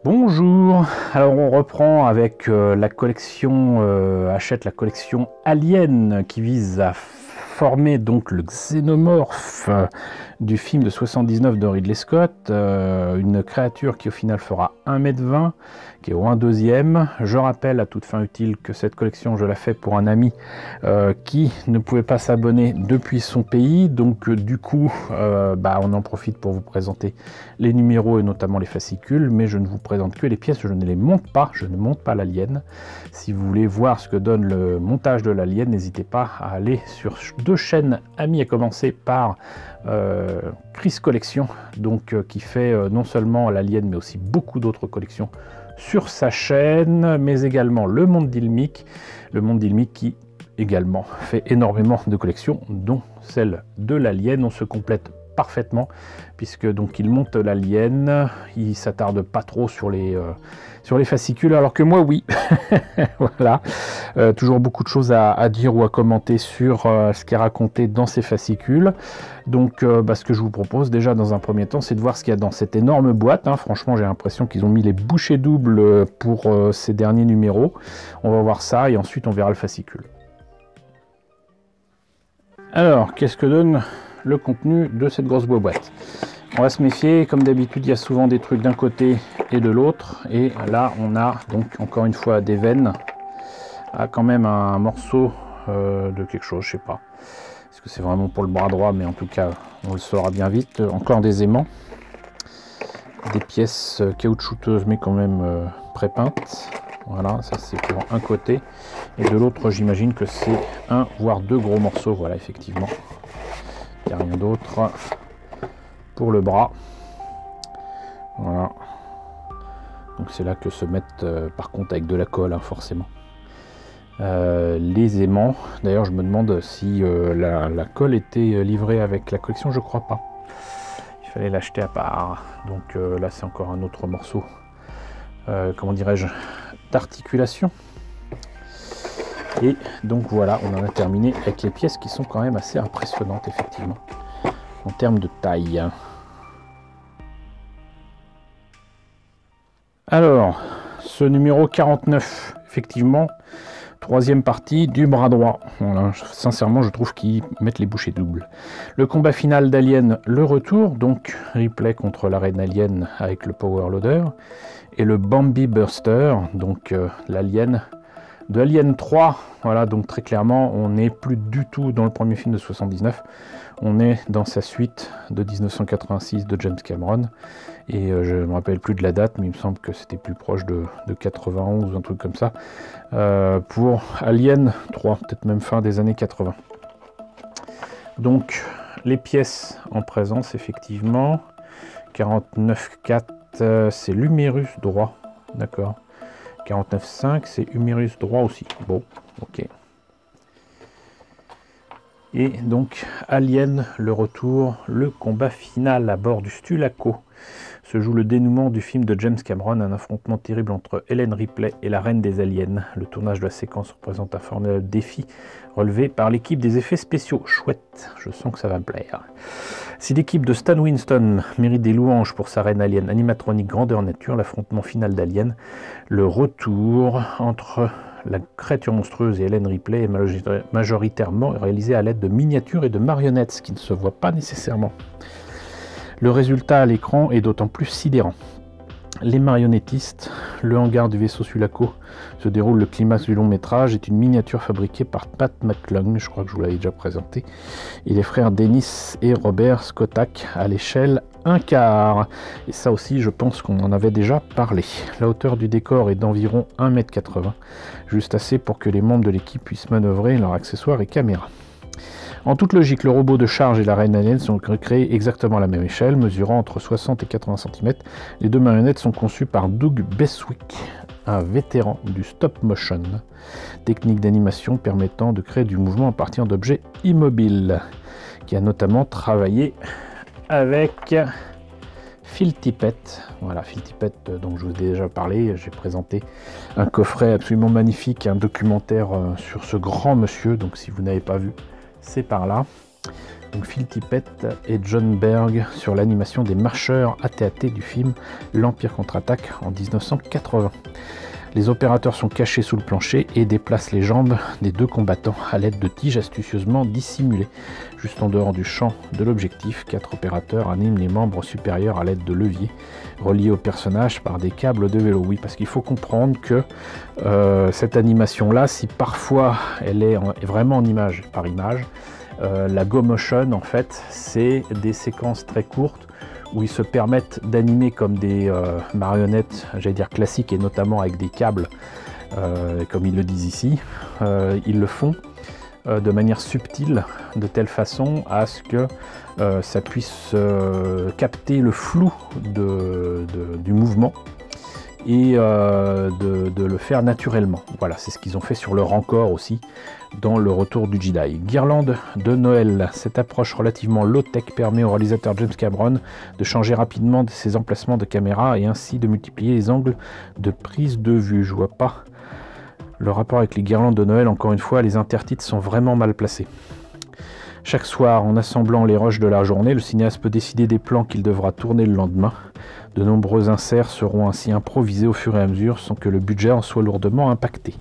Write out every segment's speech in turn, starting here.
Bonjour, alors on reprend avec la collection, achète la collection Alien qui vise à former donc le xénomorphe du film de 79 de Ridley Scott, une créature qui au final fera 1,20 m, qui est au 1/2. Je rappelle à toute fin utile que cette collection je la fais pour un ami qui ne pouvait pas s'abonner depuis son pays, donc du coup on en profite pour vous présenter les numéros et notamment les fascicules, mais je ne vous présente que les pièces, je ne les monte pas, je ne monte pas l'Alien. Si vous voulez voir ce que donne le montage de l'Alien, n'hésitez pas à aller sur deux chaînes amies, à commencer par Chris Collection, donc qui fait non seulement l'Alien mais aussi beaucoup d'autres collections sur sa chaîne, mais également le Monde d'Ilmic, qui également fait énormément de collections, dont celle de l'Alien. On se complète parfaitement puisque donc il monte l'Alien, il s'attarde pas trop sur les fascicules, alors que moi oui. Voilà, toujours beaucoup de choses à dire ou à commenter sur ce qui est raconté dans ces fascicules. Donc ce que je vous propose déjà dans un premier temps, c'est de voir ce qu'il y a dans cette énorme boîte, hein. Franchement j'ai l'impression qu'ils ont mis les bouchées doubles pour ces derniers numéros. On va voir ça et ensuite on verra le fascicule. Alors qu'est-ce que donne le contenu de cette grosse boîte? On va se méfier, comme d'habitude il y a souvent des trucs d'un côté et de l'autre, et là on a donc encore une fois des veines, quand même un morceau de quelque chose, je sais pas, est-ce que c'est vraiment pour le bras droit, mais en tout cas on le saura bien vite. Encore des aimants, des pièces caoutchouteuses mais quand même pré-peintes. Voilà, ça c'est pour un côté, et de l'autre j'imagine que c'est un voire deux gros morceaux. Voilà, effectivement il n'y a rien d'autre pour le bras. Voilà, donc c'est là que se mettent par contre avec de la colle, hein, forcément, les aimants. D'ailleurs je me demande si la colle était livrée avec la collection, je crois pas, il fallait l'acheter à part. Donc là c'est encore un autre morceau, comment dirais-je, d'articulation. Et donc voilà, on en a terminé avec les pièces qui sont quand même assez impressionnantes effectivement en termes de taille. Alors, ce numéro 49, effectivement, troisième partie du bras droit. Voilà, sincèrement, je trouve qu'ils mettent les bouchées doubles. Le combat final d'Alien, le retour, donc Ripley contre la reine Alien avec le Power Loader, et le Bambi Burster, donc l'Alien de Alien 3. Voilà, donc très clairement, on n'est plus du tout dans le premier film de 79, on est dans sa suite de 1986 de James Cameron, et je ne me rappelle plus de la date, mais il me semble que c'était plus proche de 91 ou un truc comme ça, pour Alien 3, peut-être même fin des années 80. Donc les pièces en présence, effectivement, 49,4 c'est l'humérus droit, d'accord. 49,5 c'est humérus droit aussi. Bon, ok. Et donc Alien, le retour, le combat final à bord du Stulaco. Se joue le dénouement du film de James Cameron, un affrontement terrible entre Ellen Ripley et la reine des aliens. Le tournage de la séquence représente un formidable défi relevé par l'équipe des effets spéciaux. Chouette, je sens que ça va me plaire. Si l'équipe de Stan Winston mérite des louanges pour sa reine alien animatronique grandeur nature, l'affrontement final d'Alien, le retour entre la créature monstrueuse et Ellen Ripley est majoritairement réalisé à l'aide de miniatures et de marionnettes, ce qui ne se voit pas nécessairement. Le résultat à l'écran est d'autant plus sidérant. Les marionnettistes, le hangar du vaisseau Sulaco se déroule le climax du long métrage, est une miniature fabriquée par Pat McClung, je crois que je vous l'avais déjà présenté, et les frères Dennis et Robert Skotak à l'échelle 1/4. Et ça aussi, je pense qu'on en avait déjà parlé. La hauteur du décor est d'environ 1,80 m, juste assez pour que les membres de l'équipe puissent manœuvrer leurs accessoires et caméras. En toute logique, le robot de charge et la reine alien sont créés exactement à la même échelle, mesurant entre 60 et 80 cm. Les deux marionnettes sont conçues par Doug Beswick, un vétéran du stop motion, technique d'animation permettant de créer du mouvement à partir d'objets immobiles, qui a notamment travaillé avec Phil Tippett. Voilà, Phil Tippett dont je vous ai déjà parlé. J'ai présenté un coffret absolument magnifique, un documentaire sur ce grand monsieur, donc si vous n'avez pas vu, c'est par là. Donc Phil Tippett et John Berg sur l'animation des marcheurs AT-AT du film L'Empire contre-attaque en 1980. Les opérateurs sont cachés sous le plancher et déplacent les jambes des deux combattants à l'aide de tiges astucieusement dissimulées. Juste en dehors du champ de l'objectif, 4 opérateurs animent les membres supérieurs à l'aide de leviers reliés au personnage par des câbles de vélo. Oui, parce qu'il faut comprendre que cette animation-là, si parfois elle est vraiment en image par image, la Go Motion, en fait, c'est des séquences très courtes où ils se permettent d'animer comme des marionnettes, j'allais dire classiques, et notamment avec des câbles, comme ils le disent ici. Ils le font de manière subtile, de telle façon à ce que ça puisse capter le flou du mouvement et de le faire naturellement. Voilà, c'est ce qu'ils ont fait sur leur encore aussi dans le Retour du Jedi. Guirlande de Noël. Cette approche relativement low-tech permet au réalisateur James Cameron de changer rapidement ses emplacements de caméra et ainsi de multiplier les angles de prise de vue. Je vois pas le rapport avec les guirlandes de Noël. Encore une fois, les intertitres sont vraiment mal placés. Chaque soir, en assemblant les rushs de la journée, le cinéaste peut décider des plans qu'il devra tourner le lendemain. De nombreux inserts seront ainsi improvisés au fur et à mesure sans que le budget en soit lourdement impacté.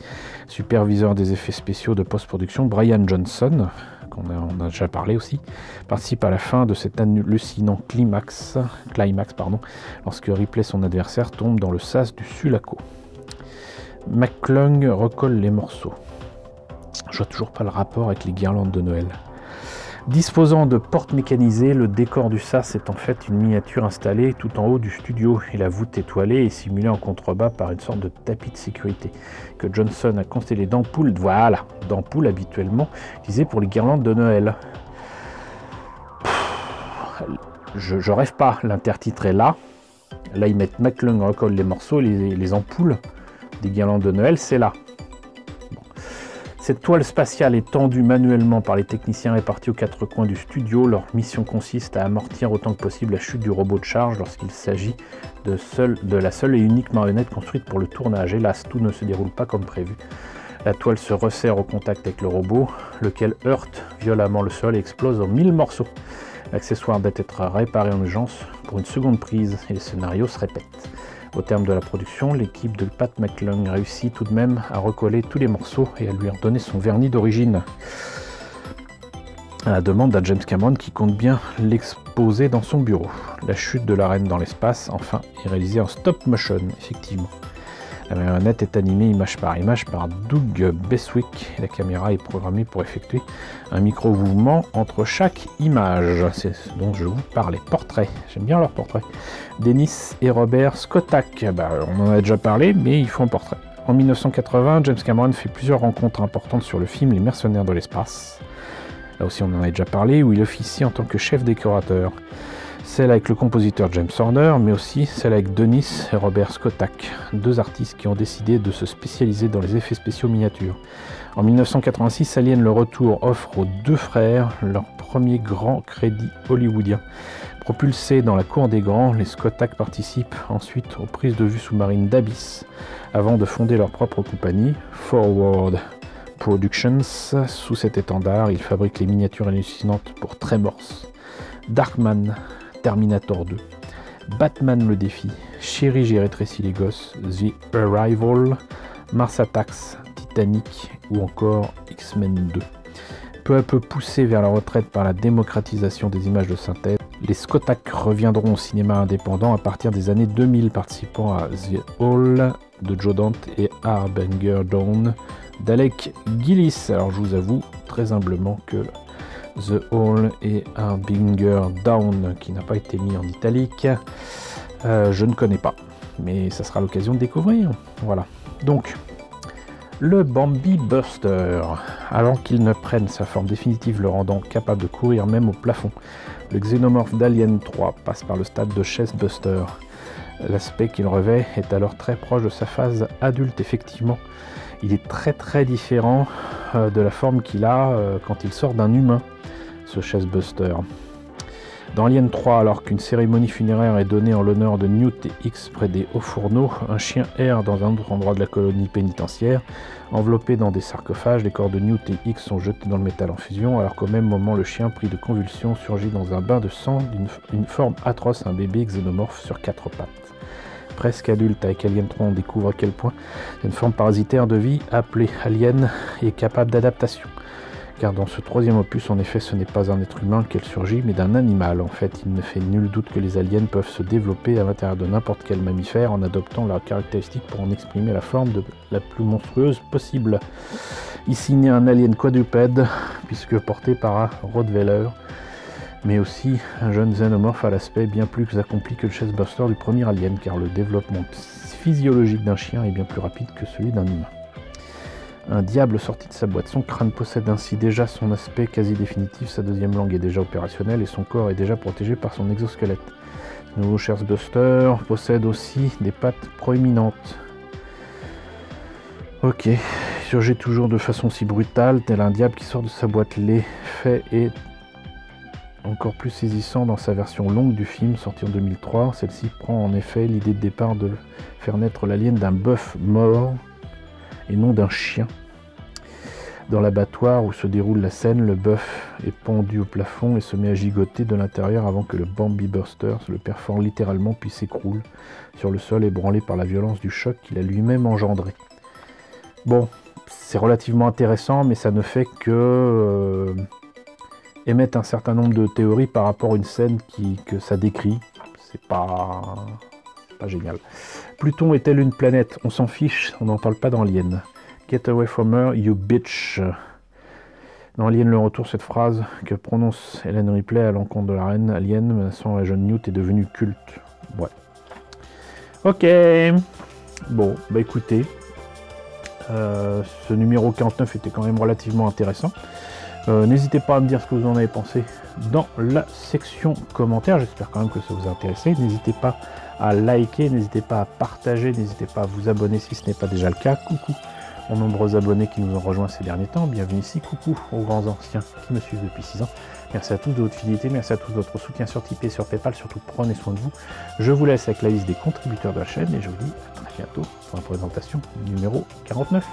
Superviseur des effets spéciaux de post-production, Brian Johnson, on a déjà parlé aussi, participe à la fin de cet hallucinant climax, lorsque Ripley, son adversaire, tombe dans le sas du Sulaco. McClung recolle les morceaux. Je vois toujours pas le rapport avec les guirlandes de Noël. Disposant de portes mécanisées, le décor du sas est en fait une miniature installée tout en haut du studio et la voûte étoilée est simulée en contrebas par une sorte de tapis de sécurité que Johnson a constellé d'ampoules, d'ampoules habituellement utilisées pour les guirlandes de Noël. Je rêve pas, l'intertitre est là. Là ils mettent McClung recolle les morceaux, les ampoules des guirlandes de Noël, c'est là. Cette toile spatiale est tendue manuellement par les techniciens répartis aux 4 coins du studio. Leur mission consiste à amortir autant que possible la chute du robot de charge lorsqu'il s'agit de la seule et unique marionnette construite pour le tournage. Hélas, tout ne se déroule pas comme prévu. La toile se resserre au contact avec le robot, lequel heurte violemment le sol et explose en 1000 morceaux. L'accessoire doit être réparé en urgence pour une seconde prise et le scénario se répète. Au terme de la production, l'équipe de Pat McClung réussit tout de même à recoller tous les morceaux et à lui redonner son vernis d'origine. À la demande à James Cameron qui compte bien l'exposer dans son bureau. La chute de la reine dans l'espace, enfin, est réalisée en stop motion, effectivement. La marionnette est animée image par Doug Beswick et la caméra est programmée pour effectuer un micro-mouvement entre chaque image. C'est ce dont je vous parlais. Portrait, j'aime bien leurs portraits. Dennis et Robert Skotak, on en a déjà parlé, mais ils font un portrait. En 1980, James Cameron fait plusieurs rencontres importantes sur le film Les Mercenaires de l'espace. Là aussi on en a déjà parlé, où il officie en tant que chef décorateur. Celle avec le compositeur James Horner, mais aussi celle avec Dennis et Robert Skotak, 2 artistes qui ont décidé de se spécialiser dans les effets spéciaux miniatures. En 1986, Alien le Retour offre aux 2 frères leur premier grand crédit hollywoodien. Propulsés dans la cour des grands, les Skotak participent ensuite aux prises de vue sous-marines d'Abyss, avant de fonder leur propre compagnie, Forward Productions. Sous cet étendard, ils fabriquent les miniatures hallucinantes pour Tremors, Darkman, Terminator 2, Batman le défi, Chérie j'ai rétréci les gosses, The Arrival, Mars Attacks, Titanic ou encore X-Men 2. Peu à peu poussés vers la retraite par la démocratisation des images de synthèse, les Skotak reviendront au cinéma indépendant à partir des années 2000, participant à The Hall de Joe Dante et Harbinger Dawn d'Alec Gillis. Alors je vous avoue très humblement que The Hall et Harbinger Dawn, qui n'a pas été mis en italique, je ne connais pas, mais ça sera l'occasion de découvrir. Voilà. Donc, le Bambi Buster, avant qu'il ne prenne sa forme définitive, le rendant capable de courir même au plafond, le xénomorphe d'Alien 3 passe par le stade de Chest Buster. L'aspect qu'il revêt est alors très proche de sa phase adulte, effectivement. Il est très différent de la forme qu'il a quand il sort d'un humain, ce Chest Buster. Dans Alien 3, alors qu'une cérémonie funéraire est donnée en l'honneur de Newt et X près des hauts fourneaux, un chien erre dans un autre endroit de la colonie pénitentiaire. Enveloppé dans des sarcophages, les corps de Newt et X sont jetés dans le métal en fusion, alors qu'au même moment, le chien, pris de convulsions, surgit dans un bain de sang d'une forme atroce, un bébé xénomorphe sur 4 pattes. Presque adulte, avec Alien 3, on découvre à quel point une forme parasitaire de vie, appelée Alien, est capable d'adaptation. Car dans ce troisième opus, en effet, ce n'est pas un être humain qu'elle surgit, mais d'un animal. En fait, il ne fait nul doute que les aliens peuvent se développer à l'intérieur de n'importe quel mammifère en adoptant leurs caractéristiques pour en exprimer la forme la plus monstrueuse possible. Ici naît un alien quadrupède, puisque porté par un Rottweiler, mais aussi un jeune xénomorphe à l'aspect bien plus accompli que le Chestburster du premier Alien, car le développement physiologique d'un chien est bien plus rapide que celui d'un humain. Un diable sorti de sa boîte. Son crâne possède ainsi déjà son aspect quasi définitif, sa deuxième langue est déjà opérationnelle et son corps est déjà protégé par son exosquelette. Le nouveau Chestburster possède aussi des pattes proéminentes. Ok, il surgit toujours de façon si brutale, tel un diable qui sort de sa boîte. L'effet est encore plus saisissant dans sa version longue du film, sortie en 2003. Celle-ci prend en effet l'idée de départ de faire naître l'alien d'un bœuf mort et non d'un chien. Dans l'abattoir où se déroule la scène, le bœuf est pendu au plafond et se met à gigoter de l'intérieur avant que le Bambi Burster le perfore littéralement puis s'écroule sur le sol ébranlé par la violence du choc qu'il a lui-même engendré. Bon, c'est relativement intéressant, mais ça ne fait que émettre un certain nombre de théories par rapport à une scène que ça décrit. C'est pas génial. Pluton est-elle une planète? On s'en fiche, on n'en parle pas dans Alien. Get away from her, you bitch. Dans Alien le retour, cette phrase que prononce Ellen Ripley à l'encontre de la reine Alien menaçant la jeune Newt est devenue culte. Ouais. Ok. Bon, bah écoutez, ce numéro 49 était quand même relativement intéressant. N'hésitez pas à me dire ce que vous en avez pensé dans la section commentaires. J'espère quand même que ça vous a intéressé. N'hésitez pas à liker, n'hésitez pas à partager, n'hésitez pas à vous abonner si ce n'est pas déjà le cas. Coucou aux nombreux abonnés qui nous ont rejoints ces derniers temps. Bienvenue ici. Coucou aux grands anciens qui me suivent depuis 6 ans. Merci à tous de votre fidélité, merci à tous de votre soutien sur Tipeee et sur Paypal. Surtout prenez soin de vous. Je vous laisse avec la liste des contributeurs de la chaîne et je vous dis à très bientôt pour la présentation numéro 49.